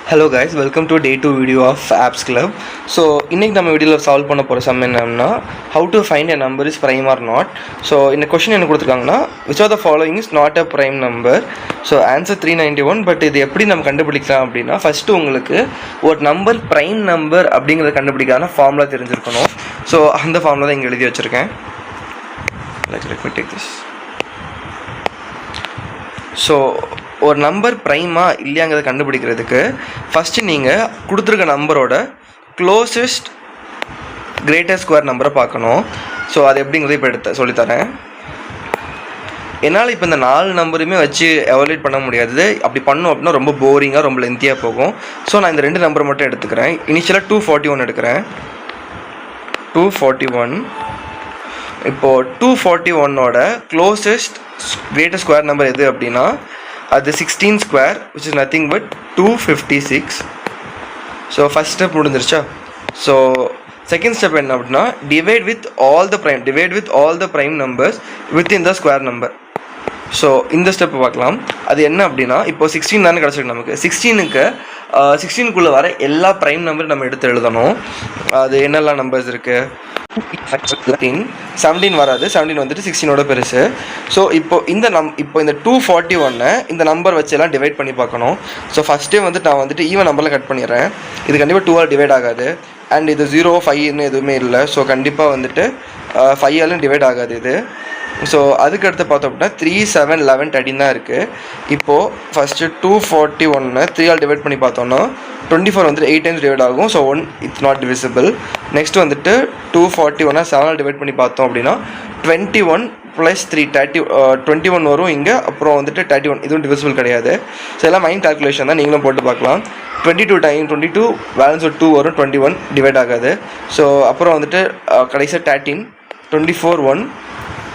Hello guys, welcome to day 2 video of Apps Club. So இன்னைக்கு நம்ம வீடியோல solve பண்ண போற சம் என்னன்னா how to find a number is prime or not. So இந்த question என்ன கொடுத்திருக்காங்கன்னா which of the following is not a prime number. So answer 391. But இது எப்படி நம்ம கண்டுபிடிக்கலாம் அப்படின்னா ஃபர்ஸ்ட் உங்களுக்கு ஒரு நம்பர் prime number அப்படிங்கறத கண்டுபிடிக்கான ஃபார்முலா தெரிஞ்சிருக்கணும். So அந்த ஃபார்முலா தான் இங்க எழுதி வச்சிருக்கேன். Let me take this. So ஒரு நம்பர் ப்ரைமா இல்லையாங்கிறத கண்டுபிடிக்கிறதுக்கு ஃபஸ்ட்டு நீங்கள் கொடுத்துருக்க நம்பரோட க்ளோசஸ்ட் கிரேட்டர் ஸ்கொயர் நம்பரை பார்க்கணும். ஸோ அது எப்படிங்கிறத இப்போ சொல்லித்தரேன். என்னால் இப்போ இந்த 4 நம்பருமே வச்சு எவாலுவேட் பண்ண முடியாது. அப்படி பண்ணோம் அப்படின்னா ரொம்ப போரிங்காக ரொம்ப லென்த்தியாக போகும். ஸோ நான் இந்த 2 நம்பரை மட்டும் எடுத்துக்கிறேன். இனிஷியலாக 241 எடுக்கிறேன். 241. இப்போது 241ஓட க்ளோசஸ்ட் கிரேட்டர் ஸ்கொயர் நம்பர் எது அப்படின்னா அது 16 square which is nothing but 256. So first step முடிஞ்சிருச்சா. So second step என்ன அப்படின்னா divide with all the prime numbers within the square number. So இந்த ஸ்டெப் பார்க்கலாம். அது என்ன அப்படின்னா இப்போ 16 தானே கிடச்சிருக்கு நமக்கு. 16க்குள்ளே வர எல்லா ப்ரைம் நம்பரும் நம்ம எடுத்து எழுதணும். அது என்னெல்லாம் நம்பர்ஸ் இருக்குது? 17 வராது. 17 வந்துட்டு 16ஓட பெருசு. ஸோ இப்போ இந்த 241 இந்த நம்பர் வச்சு எல்லாம் டிவைட் பண்ணி பார்க்கணும். ஸோ ஃபஸ்ட்டே வந்துட்டு நான் வந்துட்டு ஈவன் நம்பரில் கட் பண்ணிடுறேன். இது கண்டிப்பாக 2ஆல் டிவைட் ஆகாது. அண்ட் இது 0 5ன்னு எதுவுமே இல்லை. ஸோ கண்டிப்பாக வந்துட்டு 5ஆலும் டிவைட் ஆகாது இது. ஸோ அதுக்கு அடுத்து பார்த்தோம் அப்படின்னா 3 7 11 13 தான் இருக்குது. இப்போது ஃபஸ்ட்டு 241 3ஆல் டிவைட் பண்ணி பார்த்தோன்னா 24 வந்துட்டு 8 டைம்ஸ் டிவைட் ஆகும். So 1 it's not divisible. Next வந்துட்டு 241 7ஆல் டிவைட் பண்ணி பார்த்தோம் அப்படின்னா 21 + 3 21 வரும் இங்கே. அப்புறம் வந்துட்டு 31 இதுவும் டிவிசிபிள் கிடையாது. ஸோ எல்லாம் மைண்ட் கால்குலேஷன் தான், நீங்களும் போட்டு பார்க்கலாம். 22 டைம் 22 பேலன்ஸ் ஒரு 2 வரும். 21 டிவைட் ஆகாது. ஸோ அப்புறம் வந்துட்டு கடைசியாக 13 24 1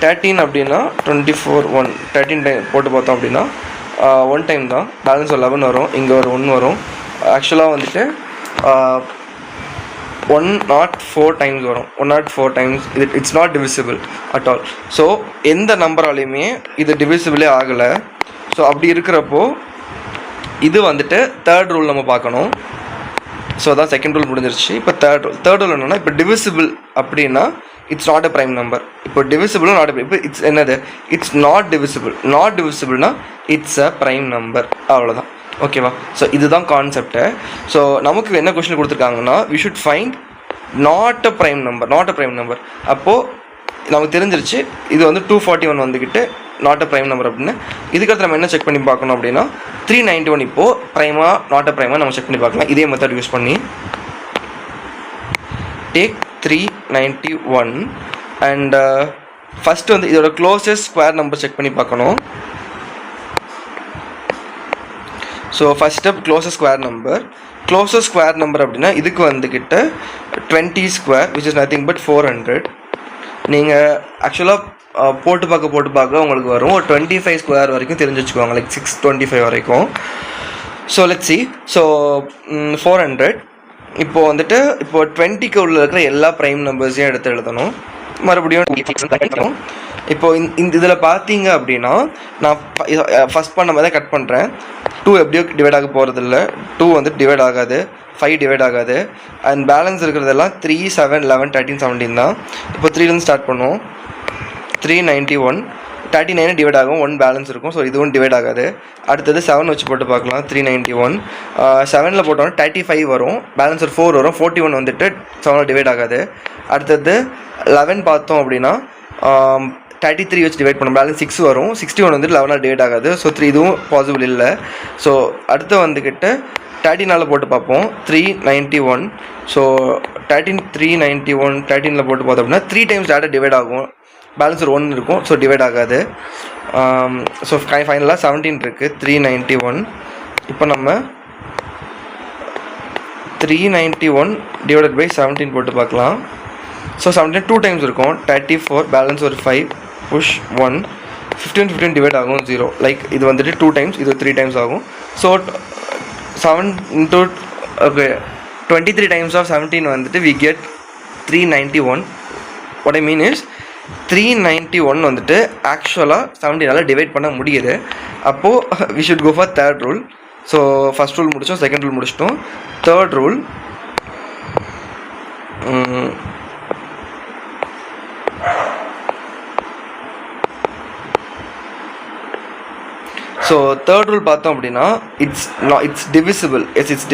13 அப்படின்னா 24 1 13 டைம் போட்டு பார்த்தோம் அப்படின்னா 1 டைம் தான். பேலன்ஸ் 11 வரும். இங்கே ஒரு 1 வரும். ஆக்சுவலாக வந்துட்டு 104 டைம்ஸ் வரும். 104 times it's not divisible at all. So எந்த நம்பராலையுமே இது டிவிசிபிளே ஆகலை. ஸோ அப்படி இருக்கிறப்போ இது வந்துட்டு தேர்ட் ரூல் நம்ம பார்க்கணும். ஸோ அதான் செகண்ட் ரூல் முடிஞ்சிருச்சு. இப்போ தேர்ட் ரூல் என்னென்னா இப்போ டிவிசிபிள் அப்படின்னா it's not a prime number. இப்போ டிவிசிபிளும் நாட் இப்போ இட்ஸ் என்னது இட்ஸ் நாட் டிவிசிபிள்னா இட்ஸ் அ ப்ரைம் நம்பர். அவ்வளோதான். ஓகேவா? ஸோ இதுதான் கான்செப்டை. ஸோ நமக்கு என்ன கொஸ்டின் கொடுத்துருக்காங்கன்னா we should find not a prime number. அப்போது நமக்கு தெரிஞ்சிருச்சு இது வந்து 241 வந்துக்கிட்டு நாட் அ ப்ரைம் நம்பர் அப்படின்னு. இதுக்கடுத்து நம்ம என்ன செக் பண்ணி பார்க்கணும் அப்படின்னா 391 இப்போது ப்ரைமா நாட் அ ப்ரைமா நம்ம செக் பண்ணி பார்க்கலாம். இதே மெத்தட் யூஸ் பண்ணி டேக் 391 அண்ட் ஃபஸ்ட்டு வந்து இதோட க்ளோசஸ்ட் ஸ்கொயர் நம்பர் செக் பண்ணி பார்க்கணும். So first step closest square number அப்படின்னா இதுக்கு வந்துக்கிட்ட 20 square which is nothing but 400. நீங்கள் ஆக்சுவலாக போட்டு பார்க்க உங்களுக்கு வரும். ஒரு 25 ஸ்கொயர் வரைக்கும் தெரிஞ்சு வச்சுக்கோங்க, லைக் 625 வரைக்கும். So let's see. ஸோ 400. இப்போ வந்துட்டு இப்போ 20க்கு உள்ள இருக்கிற எல்லா ப்ரைம் நம்பர்ஸையும் எடுத்து எழுதணும். மறுபடியும் இப்போ இந்த இதில் பார்த்தீங்க அப்படின்னா நான் ஃபஸ்ட் பண்ண மாதிரி தான் கட் பண்ணுறேன். 2 எப்படியோ டிவைட் ஆக போகிறதில்ல. 2 வந்துட்டு டிவைட் ஆகாது. 5 டிவைட் ஆகாது. அண்ட் பேலன்ஸ் இருக்கிறதெல்லாம் 3 7 11 13 17 தான். இப்போ 3லேருந்து ஸ்டார்ட் பண்ணுவோம். 391 39 டிவைட் ஆகும். 1 பேலன்ஸ் இருக்கும். ஸோ இதுவும் டிவைட் ஆகாது. அடுத்தது 7 வச்சு போட்டு பார்க்கலாம். 391 7ல் போட்டோன்னா 35 வரும். பேலன்ஸ் ஒரு 4 வரும். 41 வந்துட்டு 7 டிவைட் ஆகாது. அடுத்தது 11 பார்த்தோம் அப்படின்னா 33 வச்சு டிவைட் பண்ணோம். பேலன்ஸ் 6 வரும். 61 வந்துட்டு 11 டிவைட் ஆகாது. ஸோ 3 இதுவும் பாசிபிள் இல்லை. ஸோ அடுத்து வந்துக்கிட்டு 13 போட்டு பார்ப்போம். 391. ஸோ 391 13ல் போட்டு பார்த்தோம் அப்படின்னா 3 டைம்ஸ் டேட்டா டிவைட் ஆகும். பேலன்ஸ் ஒரு 1 இருக்கும். ஸோ டிவைட் ஆகாது. ஸோ ஃபைனலாக 17 இருக்குது. 391. இப்போ நம்ம 391 டிவைடட் பை 17 போட்டு பார்க்கலாம். ஸோ 17 2 டைம்ஸ் இருக்கும். 34 பேலன்ஸ் ஒரு 5 புஷ் 1 15 டிவைட் ஆகும் 0. லைக் இது வந்துட்டு 2 டைம்ஸ், இது 3 டைம்ஸ் ஆகும். ஸோ 7 into 23 times of 17 வந்துட்டு we get 391. what I mean is 391 வந்துட்டு ஆக்சுவலாக 17ஆல் டிவைட் பண்ண முடியுது. அப்போது we should go for third rule. So first rule முடித்தோம், செகண்ட் ரூல் முடிச்சிட்டோம். Third rule, so third rule பார்த்தோம் அப்படின்னா இட்ஸ் டிவிசிபிள். இட்ஸ்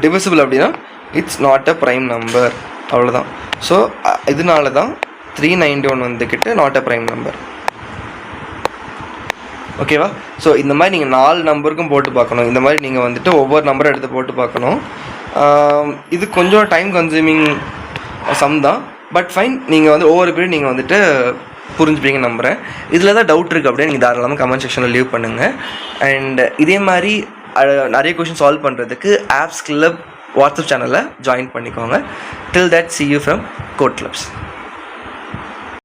டிவிசிபிள் அப்படின்னா it's not a prime number, அவ்வளோதான். ஸோ இதனால தான் 391 வந்துக்கிட்டு நாட் அ ப்ரைம் நம்பர். ஓகேவா? ஸோ இந்த மாதிரி நீங்கள் 4 நம்பருக்கும் போட்டு பார்க்கணும். இந்த மாதிரி நீங்கள் வந்துட்டு ஒவ்வொரு நம்பரை எடுத்து போட்டு பார்க்கணும். இது கொஞ்சம் டைம் கன்சூமிங் சம் தான், பட் ஃபைன். நீங்கள் வந்து ஒவ்வொரு பீரியட் நீங்கள் வந்துட்டு புரிஞ்சுப்பீங்க நம்புகிறேன். இதில் தான் டவுட் இருக்குது அப்படியே நீங்கள் தாராளமாக கமெண்ட் செக்ஷனில் லீவ் பண்ணுங்கள். அண்ட் இதே மாதிரி நிறைய கொஷின் சால்வ் பண்ணுறதுக்கு ஆப்ஸ் கிளப் வாட்ஸ்அப் சேனலில் ஜாயின் பண்ணிக்கோங்க. டில் that see you from Code Clubs.